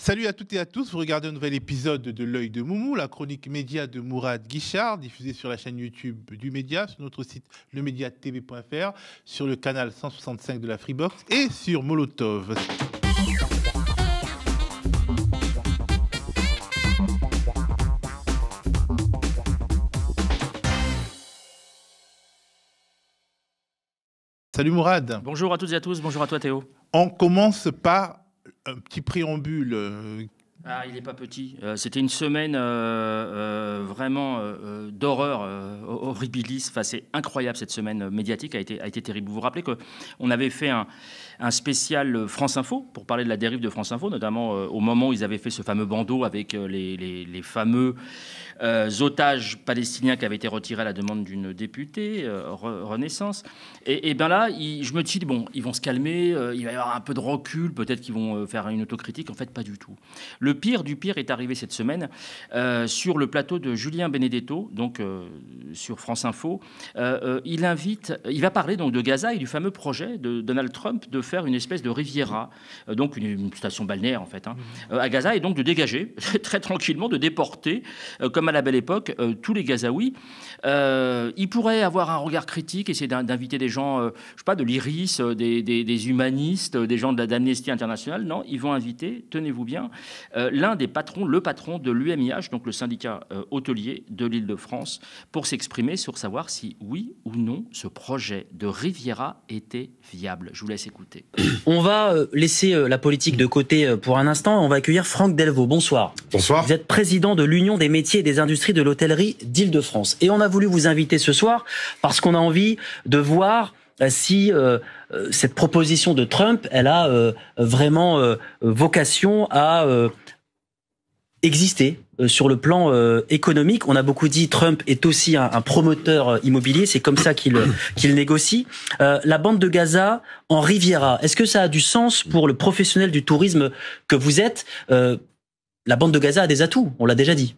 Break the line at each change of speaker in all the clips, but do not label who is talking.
Salut à toutes et à tous, vous regardez un nouvel épisode de L'Œil de Moumou, la chronique média de Mourad Guichard, diffusée sur la chaîne YouTube du Média, sur notre site lemediatv.fr, sur le canal 165 de la Freebox et sur Molotov. Salut Mourad.
Bonjour à toutes et à tous, bonjour à toi Théo.
On commence par un petit préambule.
Ah, il n'est pas petit. C'était une semaine vraiment d'horreur, horribilis. Enfin, c'est incroyable, cette semaine médiatique a été terrible. Vous vous rappelez qu'on avait fait un spécial France Info pour parler de la dérive de France Info, notamment au moment où ils avaient fait ce fameux bandeau avec les fameux otages palestiniens qui avaient été retirés à la demande d'une députée, Renaissance. Et bien là, je me suis dit, bon, ils vont se calmer, il va y avoir un peu de recul, peut-être qu'ils vont faire une autocritique. En fait, pas du tout. Le pire du pire est arrivé cette semaine sur le plateau de Julien Benedetto, donc sur France Info. Il va parler donc de Gaza et du fameux projet de Donald Trump de faire une espèce de Riviera, donc une station balnéaire en fait, à Gaza, et donc de dégager très tranquillement, de déporter, comme à la belle époque, tous les Gazaouis. Il pourrait avoir un regard critique, essayer d'inviter des gens, je sais pas, de l'IRIS, des humanistes, des gens d'Amnesty International. Non, ils vont inviter, tenez-vous bien, l'un des patrons, le patron de l'UMIH, donc le syndicat hôtelier de l'Île-de-France, pour s'exprimer sur savoir si oui ou non ce projet de Riviera était viable. Je vous laisse écouter.
On va laisser la politique de côté pour un instant. On va accueillir Franck Delvaux. Bonsoir.
Bonsoir.
Vous êtes président de l'Union des métiers et des industries de l'hôtellerie d'Île-de-France. Et on a voulu vous inviter ce soir parce qu'on a envie de voir si cette proposition de Trump, elle a vraiment vocation à exister sur le plan économique. On a beaucoup dit Trump est aussi un promoteur immobilier, c'est comme ça qu'il négocie. La bande de Gaza en Riviera, est-ce que ça a du sens pour le professionnel du tourisme que vous êtes? La bande de Gaza a des atouts, on l'a déjà dit.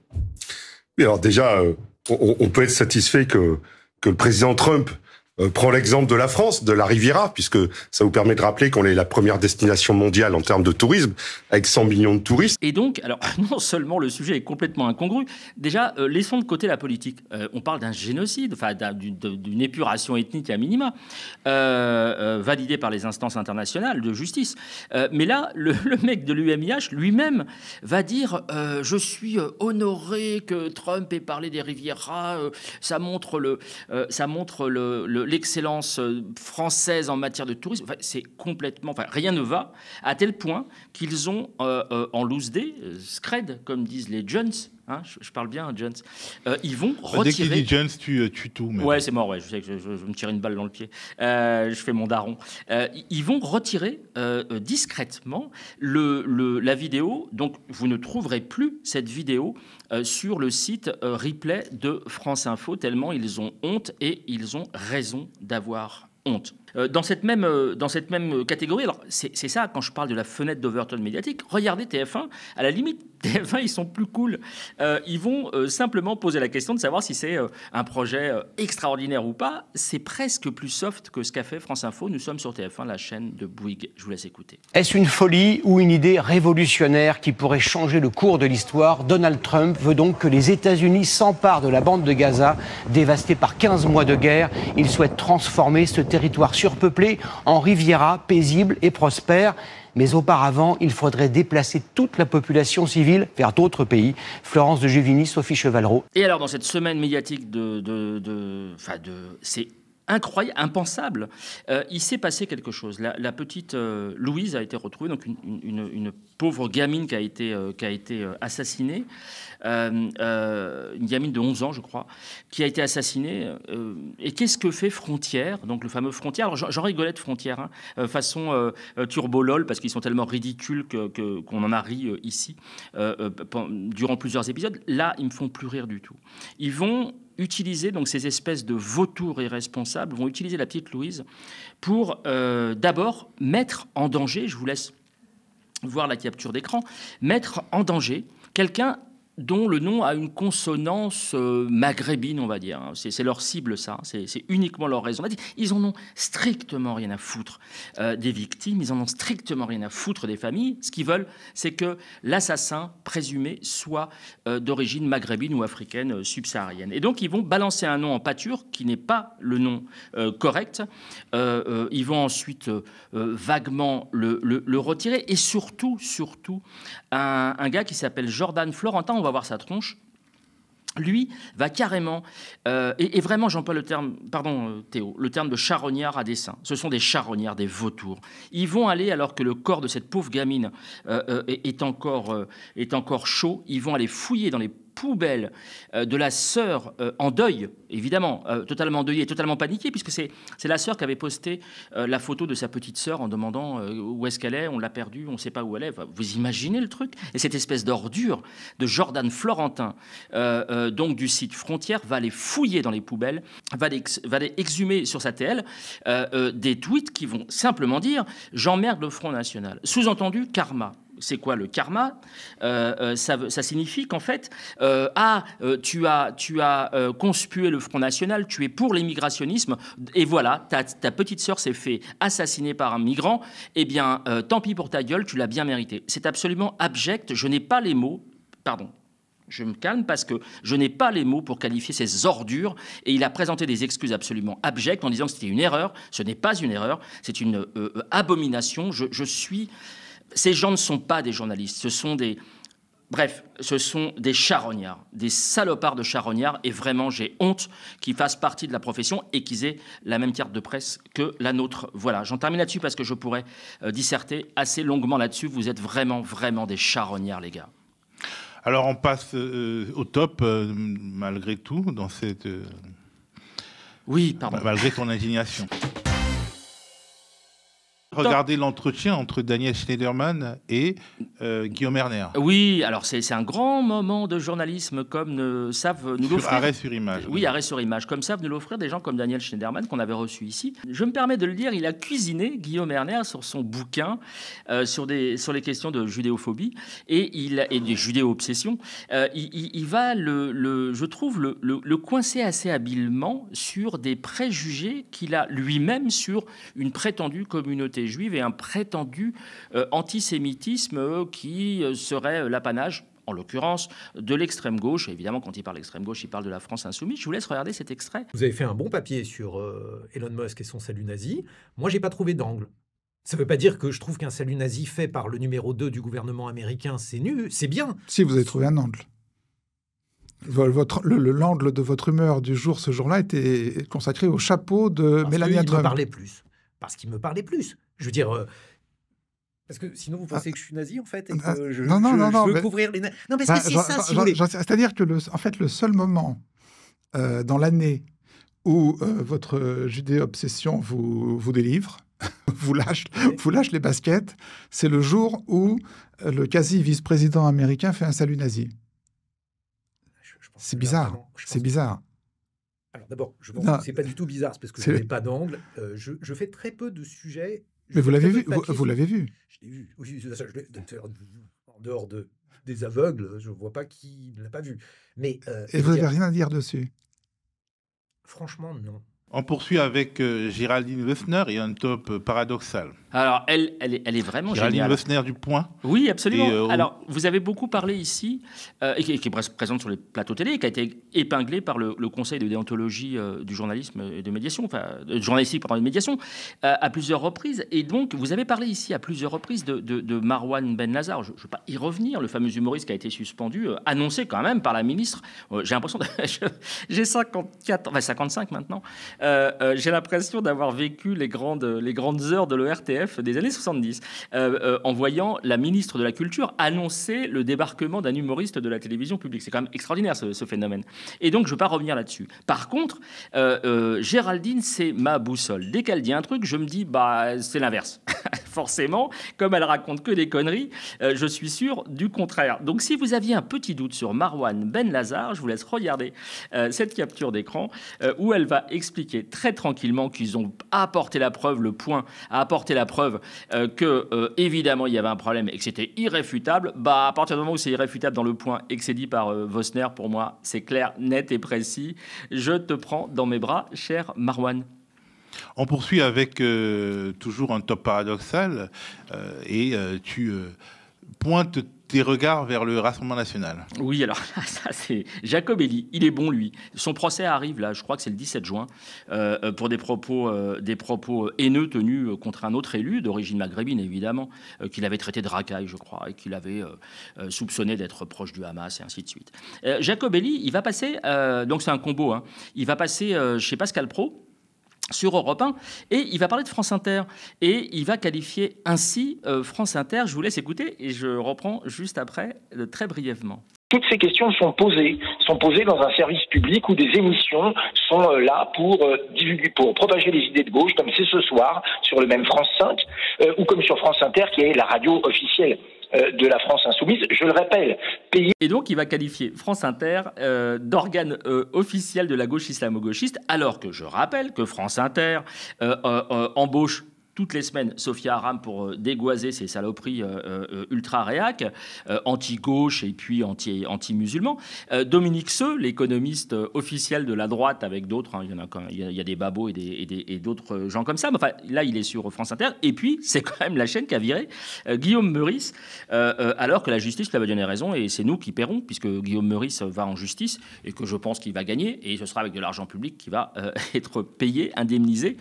Mais alors déjà, on peut être satisfait que le président Trump prend l'exemple de la France, de la Riviera, puisque ça vous permet de rappeler qu'on est la première destination mondiale en termes de tourisme, avec 100 millions de touristes.
Et donc, alors, non seulement le sujet est complètement incongru, déjà, laissons de côté la politique. On parle d'un génocide, enfin d'une épuration ethnique à minima, validée par les instances internationales de justice. Mais là, le mec de l'UMIH lui-même va dire je suis honoré que Trump ait parlé des Rivieras, ça montre l'excellence française en matière de tourisme. Enfin, c'est complètement... Enfin, rien ne va, à tel point qu'ils ont, en loose day, scred, comme disent les Jones, hein, je parle bien, Jones, ils vont retirer...
Dès qu'il dit Jones, tu tout. Mais
ouais, c'est mort, ouais, je sais que je me tire une balle dans le pied. Je fais mon daron. Ils vont retirer discrètement la vidéo, donc vous ne trouverez plus cette vidéo sur le site replay de France Info, tellement ils ont honte et ils ont raison d'avoir honte. Dans cette même catégorie, alors c'est ça quand je parle de la fenêtre d'Overton médiatique, regardez TF1, à la limite, TF1 ils sont plus cool, ils vont simplement poser la question de savoir si c'est un projet extraordinaire ou pas, c'est presque plus soft que ce qu'a fait France Info, nous sommes sur TF1, la chaîne de Bouygues, je vous laisse écouter.
Est-ce une folie ou une idée révolutionnaire qui pourrait changer le cours de l'histoire? Donald Trump veut donc que les États-Unis s'emparent de la bande de Gaza, dévastée par 15 mois de guerre. Il souhaite transformer ce territoire surpeuplé en Riviera paisible et prospère. Mais auparavant, il faudrait déplacer toute la population civile vers d'autres pays. Florence de Juvigny, Sophie Chevalreau.
Et alors, dans cette semaine médiatique c'est incroyable, impensable, il s'est passé quelque chose. La petite Louise a été retrouvée, donc une pauvre gamine qui a été assassinée, une gamine de 11 ans, je crois, qui a été assassinée. Et qu'est-ce que fait Frontière, donc le fameux Frontière? Alors, j'en rigolais de Frontière, façon turbo-lol, parce qu'ils sont tellement ridicules qu'on en a ri ici durant plusieurs épisodes. Là, ils me font plus rire du tout. Ils vont utiliser, donc ces espèces de vautours irresponsables, vont utiliser la petite Louise pour d'abord mettre en danger, je vous laisse voir la capture d'écran, mettre en danger quelqu'un dont le nom a une consonance maghrébine, on va dire. C'est leur cible, ça. C'est uniquement leur raison. Ils en ont strictement rien à foutre des victimes, ils en ont strictement rien à foutre des familles. Ce qu'ils veulent, c'est que l'assassin présumé soit d'origine maghrébine ou africaine subsaharienne. Et donc, ils vont balancer un nom en pâture qui n'est pas le nom correct. Ils vont ensuite vaguement le retirer. Et surtout, un gars qui s'appelle Jordan Florentin, on va voir sa tronche, lui va carrément, et vraiment j'emploie le terme, pardon Théo, le terme de charognard à dessein. Ce sont des charognards, des vautours. Ils vont aller, alors que le corps de cette pauvre gamine est encore chaud, ils vont aller fouiller dans les poubelle de la sœur en deuil, évidemment, totalement endeuillée, totalement paniquée, puisque c'est la sœur qui avait posté la photo de sa petite sœur en demandant où est-ce qu'elle est, on l'a perdue, on ne sait pas où elle est. Enfin, vous imaginez le truc? Et cette espèce d'ordure de Jordan Florentin, donc du site Frontières, va aller fouiller dans les poubelles, va aller exhumer sur sa TL des tweets qui vont simplement dire « J'emmerde le Front National ». Sous-entendu, karma. C'est quoi le karma? Ça signifie qu'en fait, tu as conspué le Front National, tu es pour l'immigrationnisme, et voilà, ta petite sœur s'est fait assassiner par un migrant, eh bien, tant pis pour ta gueule, tu l'as bien mérité. C'est absolument abject, je n'ai pas les mots, pardon. Je me calme parce que je n'ai pas les mots pour qualifier ces ordures. Et il a présenté des excuses absolument abjectes en disant que c'était une erreur. Ce n'est pas une erreur, c'est une abomination. Ces gens ne sont pas des journalistes, ce sont des charognards, des salopards de charognards, et vraiment j'ai honte qu'ils fassent partie de la profession et qu'ils aient la même carte de presse que la nôtre. Voilà, j'en termine là-dessus parce que je pourrais disserter assez longuement là-dessus. Vous êtes vraiment, vraiment des charognards, les gars.
Alors on passe au top, malgré tout, dans cette...
Oui, pardon.
Malgré ton indignation. Regardez l'entretien entre Daniel Schneiderman et Guillaume Erner.
Oui, alors c'est un grand moment de journalisme comme savent nous l'offrir.
Arrêt sur image.
Oui, arrêt sur image. Comme savent nous l'offrir des gens comme Daniel Schneiderman qu'on avait reçu ici. Je me permets de le dire, il a cuisiné Guillaume Erner sur son bouquin sur les questions de judéophobie et des judéo-obsessions. Il va je trouve le coincer assez habilement sur des préjugés qu'il a lui-même sur une prétendue communauté juive et un prétendu antisémitisme qui serait l'apanage, en l'occurrence, de l'extrême gauche. Et évidemment, quand il parle d'extrême gauche, il parle de la France insoumise. Je vous laisse regarder cet extrait.
Vous avez fait un bon papier sur Elon Musk et son salut nazi. Moi, j'ai pas trouvé d'angle. Ça ne veut pas dire que je trouve qu'un salut nazi fait par le numéro 2 du gouvernement américain, c'est nul, c'est bien.
Si, vous avez trouvé un angle. L'angle de votre humeur du jour, ce jour-là, était consacré au chapeau de Melania Trump.
Parce qu'il me parlait plus. Je veux dire... Parce que sinon, vous pensez que je suis nazi, en fait, et que je veux couvrir les nazis. Non, mais c'est ça, si vous voulez.
C'est-à-dire que, en fait, le seul moment dans l'année où votre judéo-obsession vous délivre, vous lâche les baskets, c'est le jour où le quasi-vice-président américain fait un salut nazi. C'est bizarre. C'est bizarre.
Alors d'abord, je pense que c'est pas du tout bizarre, c'est parce que je n'ai pas d'angle. Je fais très peu de sujets.
Mais vous l'avez vu, vous l'avez vu.
Je l'ai vu. Oui, en dehors des aveugles, je ne vois pas qui ne l'a pas vu. Mais
et vous n'avez rien à dire dessus?
Franchement, non.
On poursuit avec Géraldine Wessner et un top paradoxal.
Alors, elle est vraiment
Géraldine
géniale.
Wessner du Point.
Oui, absolument. Alors, vous avez beaucoup parlé ici, et qui est présente sur les plateaux télé, qui a été épinglée par le Conseil de déontologie du journalisme et de médiation, journalistique pendant une médiation, à plusieurs reprises. Et donc, vous avez parlé ici à plusieurs reprises de Marwan Ben Lazar. Je ne vais pas y revenir, le fameux humoriste qui a été suspendu, annoncé quand même par la ministre. J'ai l'impression, j'ai 55 maintenant. J'ai l'impression d'avoir vécu les grandes heures de l'ERTF des années 70, en voyant la ministre de la Culture annoncer le débarquement d'un humoriste de la télévision publique. C'est quand même extraordinaire ce phénomène. Et donc, je ne vais pas revenir là-dessus. Par contre, Géraldine, c'est ma boussole. Dès qu'elle dit un truc, je me dis, c'est l'inverse. forcément, comme elle raconte que des conneries, je suis sûr du contraire. Donc si vous aviez un petit doute sur Marwan Benlazar, je vous laisse regarder cette capture d'écran où elle va expliquer très tranquillement qu'ils ont apporté la preuve, Le Point a apporté la preuve que évidemment il y avait un problème et que c'était irréfutable. Bah, à partir du moment où c'est irréfutable dans Le Point et que c'est dit par Vosner, pour moi c'est clair, net et précis. Je te prends dans mes bras, cher Marwan.
On poursuit avec toujours un top paradoxal et tu pointes tes regards vers le Rassemblement national.
Oui, alors là, ça c'est Jacobelli. Il est bon, lui. Son procès arrive, là, je crois que c'est le 17 juin, pour des propos haineux tenus contre un autre élu, d'origine maghrébine, évidemment, qu'il avait traité de racaille, je crois, et qu'il avait soupçonné d'être proche du Hamas, et ainsi de suite. Jacobelli, il va passer, donc c'est un combo, hein, il va passer chez Pascal Praud, sur Europe 1, et il va parler de France Inter, et il va qualifier ainsi France Inter. Je vous laisse écouter, et je reprends juste après, très brièvement.
Toutes ces questions sont posées dans un service public où des émissions sont là pour propager les idées de gauche, comme c'est ce soir sur le même France 5, ou comme sur France Inter, qui est la radio officielle de la France insoumise, je le répète, payé.
Et donc, il va qualifier France Inter d'organe officiel de la gauche islamo-gauchiste, alors que je rappelle que France Inter embauche toutes les semaines Sophia Aram pour dégoiser ces saloperies ultra-réac, anti-gauche et puis anti-musulmans. Dominique Seux, l'économiste officiel de la droite avec d'autres, hein, il y a des babos et d'autres gens comme ça, mais enfin, là il est sur France Inter, et puis c'est quand même la chaîne qui a viré Guillaume Meurice, alors que la justice lui avait donné raison, et c'est nous qui paierons, puisque Guillaume Meurice va en justice, et que je pense qu'il va gagner, et ce sera avec de l'argent public qui va être payé, indemnisé.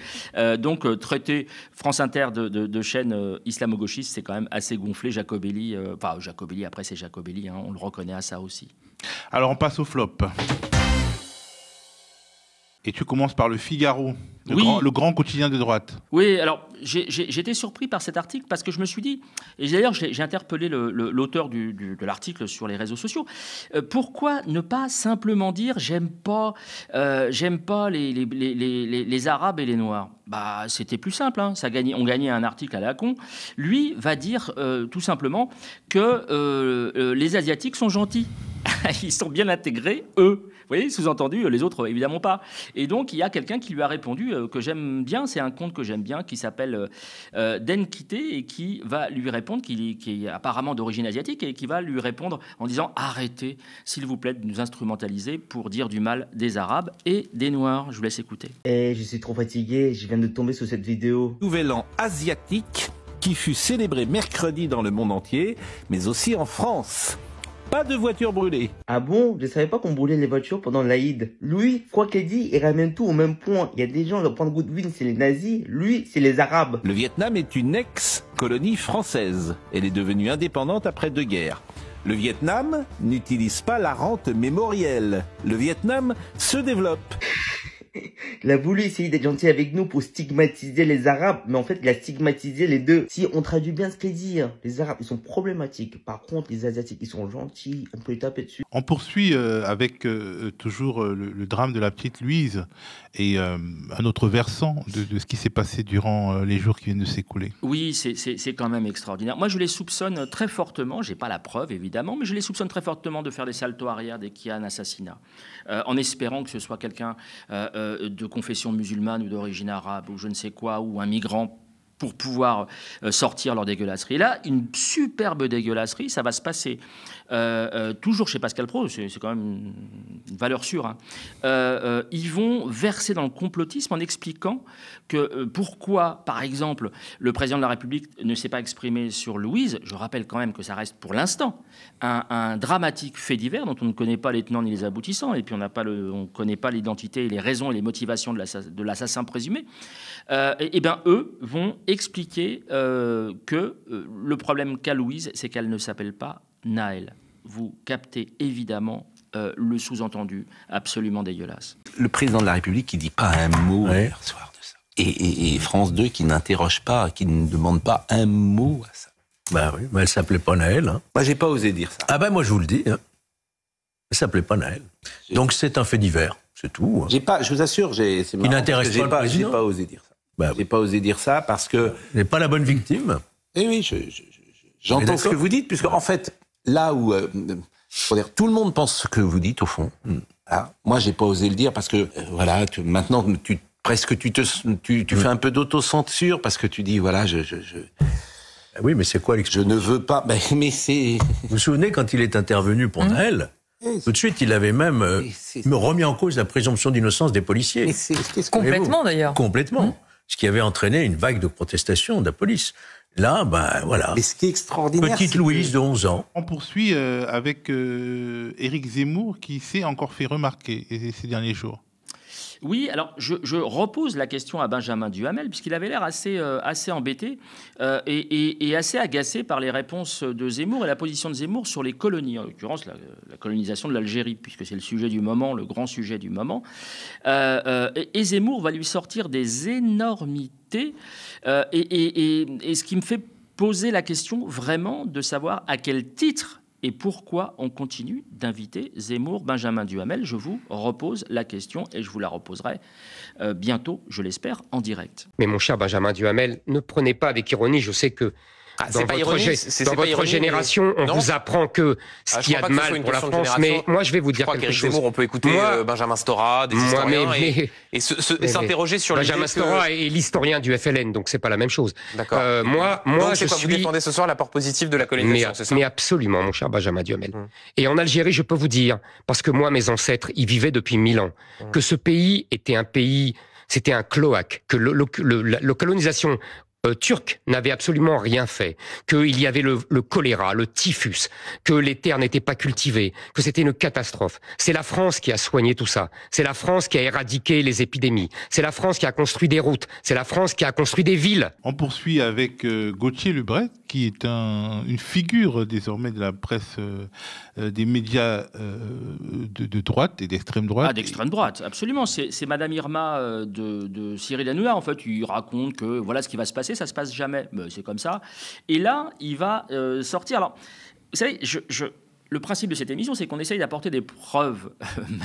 Donc traiter France Inter de chaîne islamo-gauchiste, c'est quand même assez gonflé. Jacobelli, après c'est Jacobelli, hein, on le reconnaît à ça aussi.
Alors on passe au flop. Et tu commences par Le Figaro, le grand quotidien de droite.
Oui, alors j'étais surpris par cet article parce que je me suis dit, et d'ailleurs j'ai interpellé l'auteur de l'article sur les réseaux sociaux, pourquoi ne pas simplement dire j'aime pas les Arabes et les Noirs. Bah, c'était plus simple, hein. On gagnait un article à la con. Lui va dire tout simplement que les Asiatiques sont gentils. Ils sont bien intégrés, eux. Vous voyez, sous-entendu, les autres, évidemment pas. Et donc, il y a quelqu'un qui lui a répondu que j'aime bien, c'est un compte que j'aime bien, qui s'appelle Den Kité, et qui va lui répondre, qui est apparemment d'origine asiatique, et qui va lui répondre en disant « Arrêtez, s'il vous plaît, de nous instrumentaliser pour dire du mal des Arabes et des Noirs. » Je vous laisse écouter.
Je suis trop fatigué, je viens de tomber sur cette vidéo.
Nouvel an asiatique qui fut célébré mercredi dans le monde entier, mais aussi en France. Pas de voitures brûlées.
Ah bon? Je savais pas qu'on brûlait les voitures pendant l'Aïd. Lui, quoi qu'il dit, il ramène tout au même point. Il y a des gens, le point de Goodwin, c'est les nazis. Lui, c'est les Arabes.
Le Vietnam est une ex-colonie française. Elle est devenue indépendante après 2 guerres. Le Vietnam n'utilise pas la rente mémorielle. Le Vietnam se développe.
Il a voulu essayer d'être gentil avec nous pour stigmatiser les Arabes, mais en fait, il a stigmatisé les deux. Si on traduit bien ce qu'il dit, hein, les Arabes, ils sont problématiques. Par contre, les Asiatiques, ils sont gentils, on peut les taper dessus.
On poursuit avec toujours le drame de la petite Louise et un autre versant de ce qui s'est passé durant les jours qui viennent de s'écouler.
Oui, c'est quand même extraordinaire. Moi, je les soupçonne très fortement, j'ai pas la preuve évidemment, mais je les soupçonne très fortement de faire des saltos arrière dès qu'il y a un assassinat, en espérant que ce soit quelqu'un de confession musulmane ou d'origine arabe ou je ne sais quoi, ou un migrant, pour pouvoir sortir leur dégueulasserie. Et là, une superbe dégueulasserie, ça va se passer toujours chez Pascal Praud, c'est quand même une valeur sûre. Hein. Ils vont verser dans le complotisme en expliquant que pourquoi, par exemple, le président de la République ne s'est pas exprimé sur Louise. Je rappelle quand même que ça reste pour l'instant un dramatique fait divers dont on ne connaît pas les tenants ni les aboutissants, et puis on ne connaît pas l'identité et les raisons et les motivations de l'assassin présumé. Et bien, eux vont expliquer que le problème qu'a Louise, c'est qu'elle ne s'appelle pas Naël. Vous captez évidemment le sous-entendu absolument dégueulasse.
Le président de la République qui dit pas un mot hier soir de ça. Et France 2 qui n'interroge pas, qui ne demande pas un mot à ça.
Ben oui, mais elle s'appelait pas Naël. Hein.
Moi, j'ai pas osé dire ça.
Ah ben moi, je vous le dis. Hein. Elle s'appelait pas Naël. Donc c'est un fait divers, c'est tout. Hein.
Je vous assure,
qui n'intéresse pas le président.
J'ai pas osé dire ça. J'ai pas osé dire ça parce que...
Vous n'êtes pas la bonne victime.
Eh oui, j'entends ce que vous dites, puisque en fait, là où... tout le monde pense ce que vous dites, au fond. Ah, moi, j'ai pas osé le dire parce que, voilà, maintenant, tu fais un peu d'autocensure parce que tu dis, voilà,
Oui, mais c'est quoi
je ne veux pas... mais c'est...
Vous vous souvenez, quand il est intervenu pour Naël, tout de suite, il avait même remis en cause la présomption d'innocence des policiers.
Complètement, d'ailleurs.
Complètement. Ce qui avait entraîné une vague de protestation de la police. Là, voilà.
Mais ce qui est extraordinaire,
Petite Louise de 11 ans.
On poursuit avec Éric Zemmour qui s'est encore fait remarquer ces derniers jours.
Oui, alors je repose la question à Benjamin Duhamel, puisqu'il avait l'air assez embêté et assez agacé par les réponses de Zemmour et la position de Zemmour sur les colonies, en l'occurrence la colonisation de l'Algérie, puisque c'est le sujet du moment, le grand sujet du moment. Et Zemmour va lui sortir des énormités, et ce qui me fait poser la question vraiment de savoir à quel titre et pourquoi on continue d'inviter Zemmour. Benjamin Duhamel, je vous repose la question et je vous la reposerai bientôt, je l'espère, en direct.
Mais mon cher Benjamin Duhamel, ne prenez pas avec ironie, je sais que dans votre génération, on vous apprend que ce qu'il y a de mal pour la France, mais moi je vais vous dire quelque chose.
Zemmour, on peut écouter Benjamin Stora, des historiens, et s'interroger sur l'idée
Benjamin Stora est l'historien du FLN, donc c'est pas la même chose.
D'accord.
Moi,
donc c'est quoi, vous défendez ce soir l'apport positif de la colonisation, c'est ça ?
Mais absolument, mon cher Benjamin Duhamel. Et en Algérie, je peux vous dire, parce que moi, mes ancêtres y vivaient depuis 1000 ans, que ce pays était un pays, c'était un cloaque, que la colonisation turc n'avait absolument rien fait, qu'il y avait le choléra, le typhus, que les terres n'étaient pas cultivées, que c'était une catastrophe. C'est la France qui a soigné tout ça. C'est la France qui a éradiqué les épidémies. C'est la France qui a construit des routes. C'est la France qui a construit des villes.
On poursuit avec Gauthier Lebret, qui est une figure désormais de la presse, des médias de droite et d'extrême droite.
Ah, d'extrême droite, absolument. C'est Madame Irma de Cyril Hanouna. En fait, il raconte que voilà ce qui va se passer. Ça se passe jamais, c'est comme ça. Et là, il va sortir. Alors, vous savez, le principe de cette émission, c'est qu'on essaye d'apporter des preuves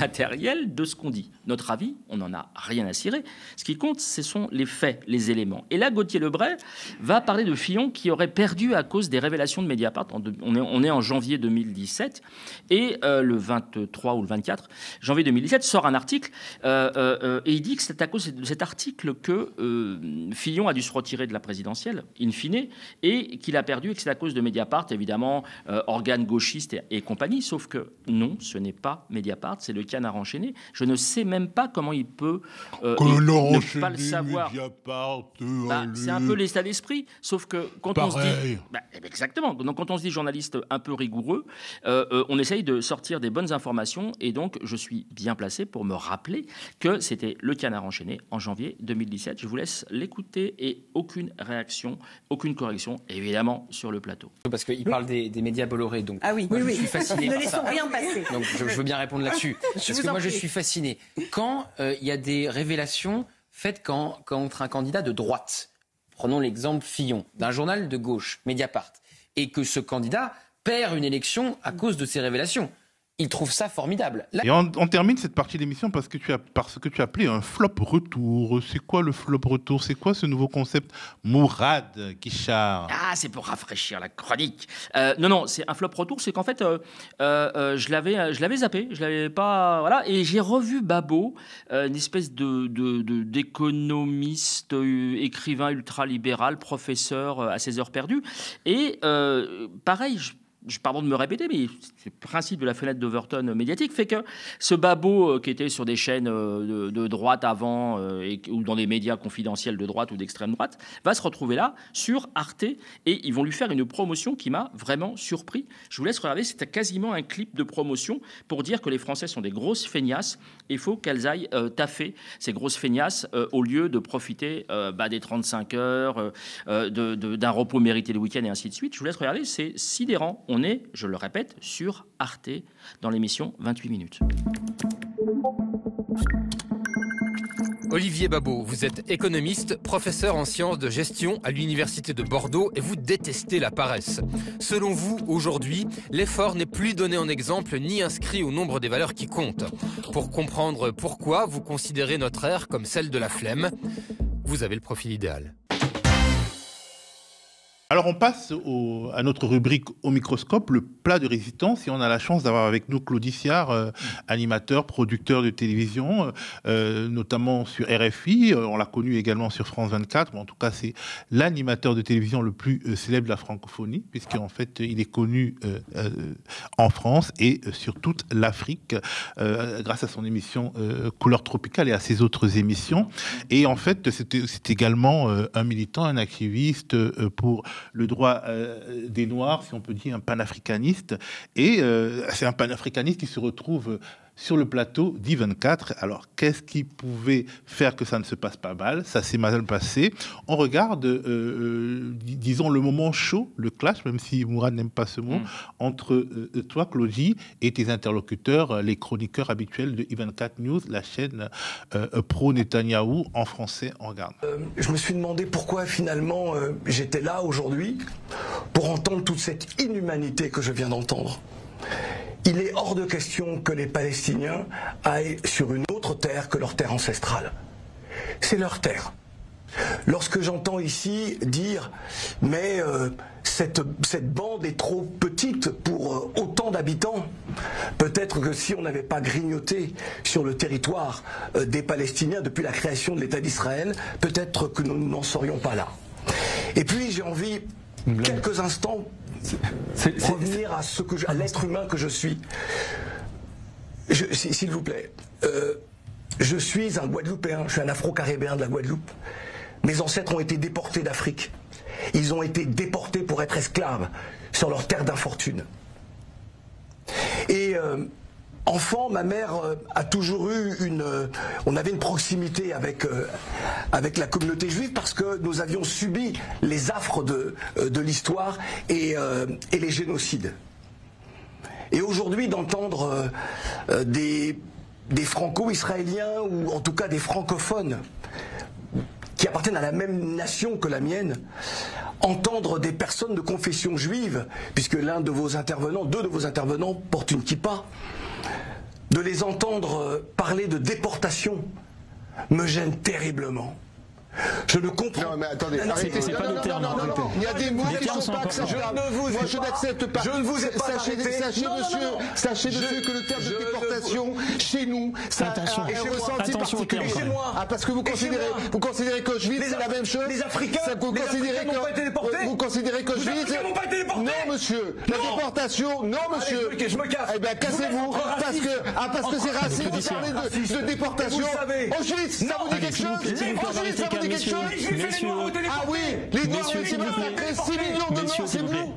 matérielles de ce qu'on dit. Notre avis, on n'en a rien à cirer. Ce qui compte, ce sont les faits, les éléments. Et là, Gauthier Lebret va parler de Fillon qui aurait perdu à cause des révélations de Mediapart. On est en janvier 2017. Et le 23 ou le 24 janvier 2017 sort un article. Et il dit que c'est à cause de cet article que Fillon a dû se retirer de la présidentielle, in fine, et qu'il a perdu et que c'est à cause de Mediapart, évidemment, organe gauchiste et compagnie, sauf que non, ce n'est pas Mediapart, c'est le Canard enchaîné. Je ne sais même pas comment il peut ne pas le savoir. C'est un peu l'état d'esprit, sauf que quand on se dit... exactement, donc quand on se dit journaliste un peu rigoureux, on essaye de sortir des bonnes informations, et donc je suis bien placé pour me rappeler que c'était le Canard enchaîné en janvier 2017. Je vous laisse l'écouter et aucune réaction, aucune correction, évidemment, sur le plateau.
Parce qu'il parle des médias Bolloré, donc...
Ah oui,
je suis fasciné.
Ne laissons rien passer.
Donc je veux bien répondre là-dessus. Parce que moi, je suis fasciné. Quand il y a des révélations faites contre un candidat de droite, prenons l'exemple Fillon, d'un journal de gauche, Mediapart, et que ce candidat perd une élection à cause de ces révélations. Il trouve ça formidable.
Et on termine cette partie d'émission par ce que tu as appelé un flop retour. C'est quoi le flop retour? C'est quoi ce nouveau concept, Mourad Guichard?
Ah, c'est pour rafraîchir la chronique. Non, c'est un flop retour. C'est qu'en fait, je l'avais zappé. Je l'avais pas. Voilà. Et j'ai revu Babo, une espèce d'économiste, écrivain ultralibéral, professeur à ses heures perdues. Et pareil, pardon de me répéter, mais le principe de la fenêtre d'Overton médiatique fait que ce Babo qui était sur des chaînes de droite avant ou dans des médias confidentiels de droite ou d'extrême droite va se retrouver là sur Arte et ils vont lui faire une promotion qui m'a vraiment surpris. Je vous laisse regarder, c'était quasiment un clip de promotion pour dire que les Français sont des grosses feignasses et il faut qu'elles aillent taffer ces grosses feignasses au lieu de profiter des 35 heures, d'un repos mérité le week-end et ainsi de suite. Je vous laisse regarder, c'est sidérant. On est, je le répète, sur Arte dans l'émission 28 minutes.
Olivier Babo, vous êtes économiste, professeur en sciences de gestion à l'université de Bordeaux et vous détestez la paresse. Selon vous, aujourd'hui, l'effort n'est plus donné en exemple ni inscrit au nombre des valeurs qui comptent. Pour comprendre pourquoi vous considérez notre ère comme celle de la flemme, vous avez le profil idéal.
Alors on passe à notre rubrique au microscope, le plat de résistance, et on a la chance d'avoir avec nous Claudie Siard, animateur, producteur de télévision, notamment sur RFI, on l'a connu également sur France 24, mais en tout cas c'est l'animateur de télévision le plus célèbre de la francophonie, puisqu'en fait il est connu en France et sur toute l'Afrique grâce à son émission Couleur Tropicale et à ses autres émissions. Et en fait c'est également un militant, un activiste pour le droit des Noirs, si on peut dire un panafricaniste. Et c'est un panafricaniste qui se retrouve sur le plateau d'I24. Alors, qu'est-ce qui pouvait faire que ça ne se passe pas mal? Ça s'est mal passé. On regarde, disons, le moment chaud, le clash, même si Mourad n'aime pas ce mot, entre toi, Claudie, et tes interlocuteurs, les chroniqueurs habituels de I24 News, la chaîne pro-Netanyahou, en français. On regarde.
Je me suis demandé pourquoi, finalement, j'étais là aujourd'hui pour entendre toute cette inhumanité que je viens d'entendre. Il est hors de question que les Palestiniens aillent sur une autre terre que leur terre ancestrale. C'est leur terre. Lorsque j'entends ici dire « mais cette bande est trop petite pour autant d'habitants », peut-être que si on n'avait pas grignoté sur le territoire des Palestiniens depuis la création de l'État d'Israël, peut-être que nous n'en serions pas là. Et puis j'ai envie, quelques instants, revenir à l'être humain que je suis. S'il vous plaît, je suis un Guadeloupéen, je suis un Afro-Caribéen de la Guadeloupe. Mes ancêtres ont été déportés d'Afrique. Ils ont été déportés pour être esclaves sur leur terre d'infortune. Et enfant, ma mère a toujours eu on avait une proximité avec la communauté juive parce que nous avions subi les affres de l'histoire et les génocides. Et aujourd'hui, d'entendre des franco-israéliens ou en tout cas des francophones qui appartiennent à la même nation que la mienne, entendre des personnes de confession juive, puisque deux de vos intervenants portent une kippa, de les entendre parler de déportation me gêne terriblement. Je ne comprends pas.
Non, mais attendez, arrêtez, c'est pas le terme. Non. Il y a des mots qui sont pas acceptables. Moi, je n'accepte pas.
Je ne vous ai pas arrêté.
Sachez, monsieur, que le terme de déportation, chez nous, ça a un ressenti particulier. Parce que vous considérez qu'Auschwitz, c'est la même chose.
Les Africains n'ont pas été déportés.
Vous considérez qu'Auschwitz...
Les Africains n'ont pas été déportés.
Non, monsieur. La déportation, non, monsieur.
Allez, je me casse.
Eh bien, cassez-vous. Parce que c'est raciste. Vous parlez de déportation. Auschwitz, ça vous dit quelque chose? Auschwitz, ça vous dit quelque chose? Ah oui, les Noirs ont été massacrés, 6 millions de morts, c'est vous?